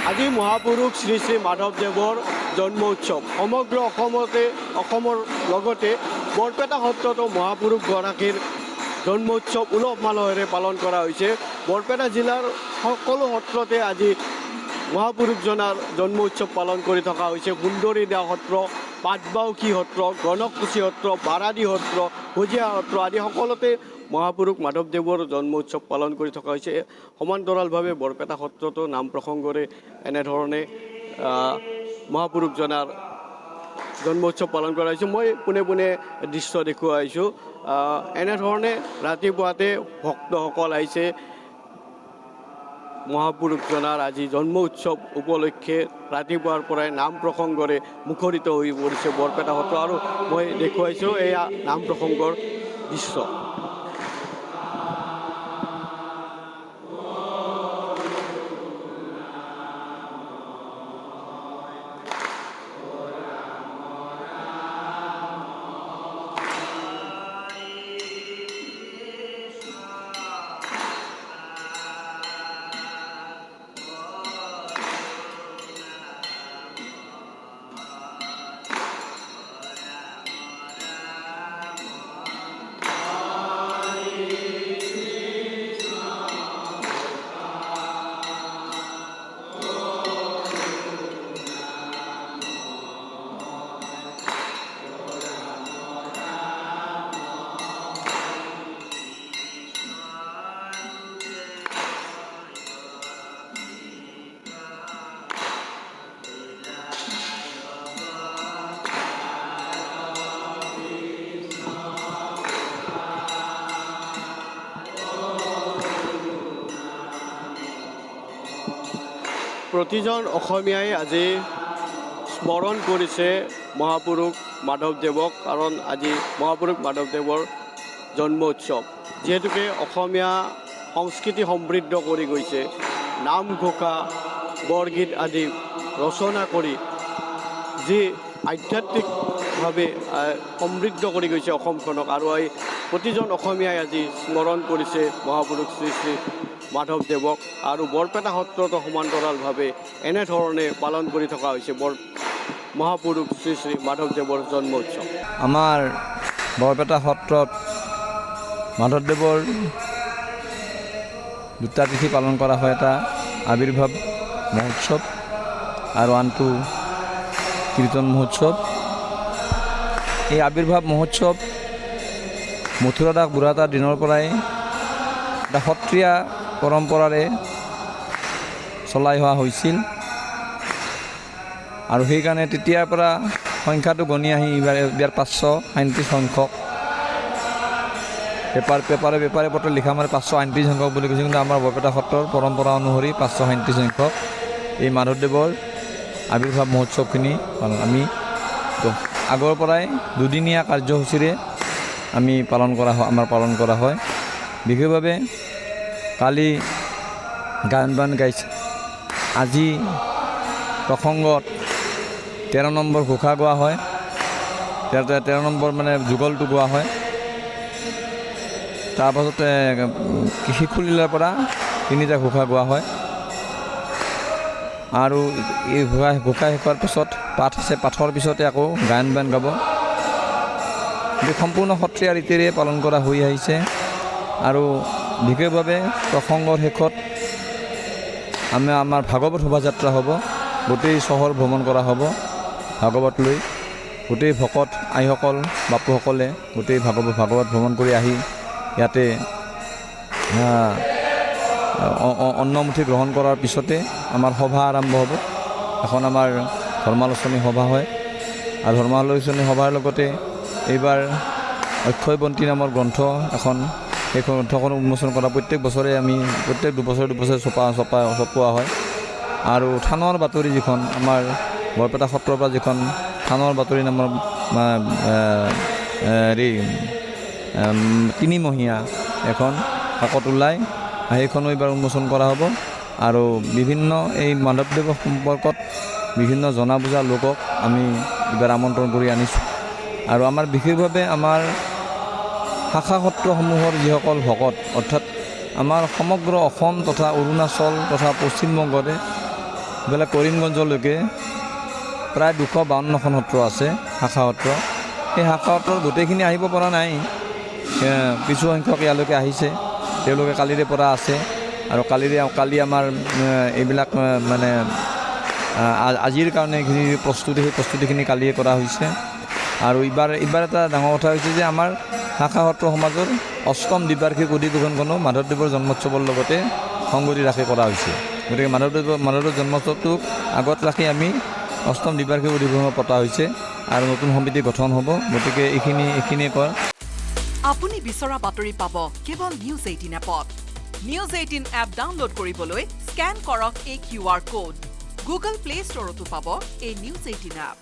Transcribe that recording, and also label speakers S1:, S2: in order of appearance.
S1: আজি মহাপুৰুষ শ্ৰী শ্ৰী মাধৱদেৱৰ জন্ম উৎসৱ সমগ্ৰ অসমৰ লগতে বৰপেটা সত্ৰতো মহাপুৰুষগৰাকীৰ জন্ম উৎসৱ উলহ মালহেৰে পালন কৰা হৈছে। বৰপেটা জিলাৰ সকলো সত্ৰতে আজি মহাপুৰুষজনাৰ জন্ম উৎসৱ পালন কৰি থকা হৈছে। সুন্দৰীদিয়া সত্ৰ, পাটবাউসী সত্ৰ, গণককুছি সত্ৰ, বাৰাদি সত্ৰ, ভুজিয়া সত্ৰ আদি সকলোতে মহাপুৰুষ মাধৱদেৱৰ জন্ম উৎসৱ পালন কৰি থকা হৈছে। সমান্তৰালভাৱে বৰপেটা সত্ৰতো নাম প্ৰসংগৰে এনেধৰণে মহাপুৰুষজনাৰ জন্ম উৎসৱ পালন কৰা হৈছে। মই পোনে পোনে দৃশ্য দেখুৱাইছোঁ। এনেধৰণে ৰাতিপুৱাতে ভক্তসকল আহিছে মহাপুৰুষজনাৰ আজি জন্ম উৎসৱ উপলক্ষে ৰাতিপুৱাৰ পৰাই নাম প্ৰসংগৰে মুখৰিত হৈ পৰিছে বৰপেটা সত্ৰ। আৰু মই দেখুৱাইছোঁ এয়া নাম প্ৰসংগৰ দৃশ্য। প্ৰতিজন অসমীয়াই আজি স্মৰণ কৰিছে মহাপুৰুষ মাধৱদেৱক, কাৰণ আজি মহাপুৰুষ মাধৱদেৱৰ জন্ম উৎসৱ। যিহেতুকে অসমীয়া সংস্কৃতি সমৃদ্ধ কৰি গৈছে, নামঘোষা, বৰগীত আদি ৰচনা কৰি যি আধ্যাত্মিকভাৱে সমৃদ্ধ কৰি গৈছে অসমখনক, আৰু এই প্ৰতিজন অসমীয়াই আজি স্মৰণ কৰিছে মহাপুৰুষ শ্ৰী শ্ৰী মাধৱদেৱক। আৰু বৰপেটা সত্ৰতো সমান্তৰালভাৱে এনেধৰণে পালন কৰি থকা হৈছে মহাপুৰুষ শ্ৰী শ্ৰী মাধৱদেৱৰ জন্ম উৎসৱ।
S2: আমাৰ বৰপেটা সত্ৰত মাধৱদেৱৰ দুটা তিথি পালন কৰা হয়। এটা আৱিৰ্ভাৱ মহোৎসৱ আৰু আনটো কীৰ্তন মহোৎসৱ। এই আৱিৰ্ভাৱ মহোৎসৱ মথুৰা দাস বুঢ়াতাৰ দিনৰ পৰাই এটা সত্ৰীয়া পৰম্পৰাৰে চলাই অহা হৈছিল, আৰু সেইকাৰণে তেতিয়াৰ পৰা সংখ্যাটো গণি আহি ইয়াৰ 537 সংখ্যক পেপাৰে পত্ৰ লিখা মানে 538 সংখ্যক বুলি কৈছে। কিন্তু আমাৰ বৰপেটা সত্ৰৰ পৰম্পৰা অনুসৰি 537 সংখ্যক এই মাধৱদেৱৰ আৱিৰ্ভাৱ মহোৎসৱখিনি আমি আগৰ পৰাই দুদিনীয়া কাৰ্যসূচীৰে আমি পালন কৰা হয়। বিশেষভাৱে কালি গায়ন বায়ন গাইছে। আজি প্ৰসংগত 13 নম্বৰ ঘোষা গোৱা হয়। 13 নম্বৰ মানে যুগলটো গোৱা হয়। তাৰপাছতে শিশুলীলাৰ পৰা 3টা ঘোষা গোৱা হয়, আৰু এই ঘোষা শেষৰ পিছত পাঠ আছে। পাঠৰ পিছতে আকৌ গায়ন বায়ন গাব। সম্পূৰ্ণ সত্ৰীয়া ৰীতিৰে পালন কৰা হৈ আহিছে। আৰু বিশেষভাৱে প্ৰসংগৰ শেষত আমাৰ ভাগৱত শোভাযাত্ৰা হ'ব। গোটেই চহৰ ভ্ৰমণ কৰা হ'ব ভাগৱত লৈ। গোটেই ভকত আইসকল বাপুসকলে গোটেই ভাগৱত ভ্ৰমণ কৰি আহি ইয়াতে অন্নমুঠি গ্ৰহণ কৰাৰ পিছতে আমাৰ সভা আৰম্ভ হ'ব। এখন আমাৰ ধৰ্মালোচনী সভা হয়, আৰু ধৰ্মালোচনী সভাৰ লগতে এইবাৰ অক্ষয়বন্তী নামৰ গ্ৰন্থ এখন, সেই গ্ৰন্থখন উন্মোচন কৰা প্ৰত্যেক বছৰে আমি প্ৰত্যেক দুবছৰে চপোৱা হয়। আৰু থানৰ বাতৰি, যিখন আমাৰ বৰপেটা সত্ৰৰ পৰা যিখন থানৰ বাতৰি নামৰ তিনিমহীয়া এখন কাকত ওলাই, সেইখনো এইবাৰ উন্মোচন কৰা হ'ব। আৰু বিভিন্ন এই মাধৱদেৱৰ সম্পৰ্কত বিভিন্ন জনা বুজা লোকক আমি এইবাৰ আমন্ত্ৰণ কৰি আনিছোঁ। আৰু আমাৰ বিশেষভাৱে আমাৰ শাখা সত্ৰসমূহৰ যিসকল ভকত, অৰ্থাৎ আমাৰ সমগ্ৰ অসম তথা অৰুণাচল তথা পশ্চিমবংগতে ইফালে কৰিমগঞ্জলৈকে প্ৰায় 252খন সত্ৰ আছে শাখা সত্ৰ। সেই শাখা সত্ৰৰ গোটেইখিনি আহিব পৰা নাই, কিছু সংখ্যক ইয়ালৈকে আহিছে, তেওঁলোকে কালিৰে পৰা আছে। আৰু কালি আমাৰ এইবিলাক মানে আজিৰ কাৰণে যিখিনি প্ৰস্তুতি, সেই প্ৰস্তুতিখিনি কালিয়ে কৰা হৈছে। আৰু এইবাৰ এটা ডাঙৰ কথা হৈছে যে আমাৰ শাখা সত্ৰ সমাজৰ 8ম দ্বিবাৰ্ষিক অধিৱেশনখনো মাধৱদেৱৰ জন্মোৎসৱৰ লগতে সংগতি ৰাখি কৰা হৈছে। গতিকে মাধৱদেৱৰ জন্মোৎসৱটোক আগত ৰাখি আমি 8ম দ্বিবাৰ্ষিক অধিৱেশন পতা হৈছে আৰু নতুন সমিতি গঠন হ'ব। গতিকে এইখিনিয়ে কয়।
S3: আপুনি বিচৰা বাতৰি পাব কেৱল নিউজ 18 এপত। নিউজ 18 এপ ডাউনলোড কৰিবলৈ স্কেন কৰক এই QR কোড। গুগল প্লে ষ্টৰতো পাব এই নিউজ 18 এপ।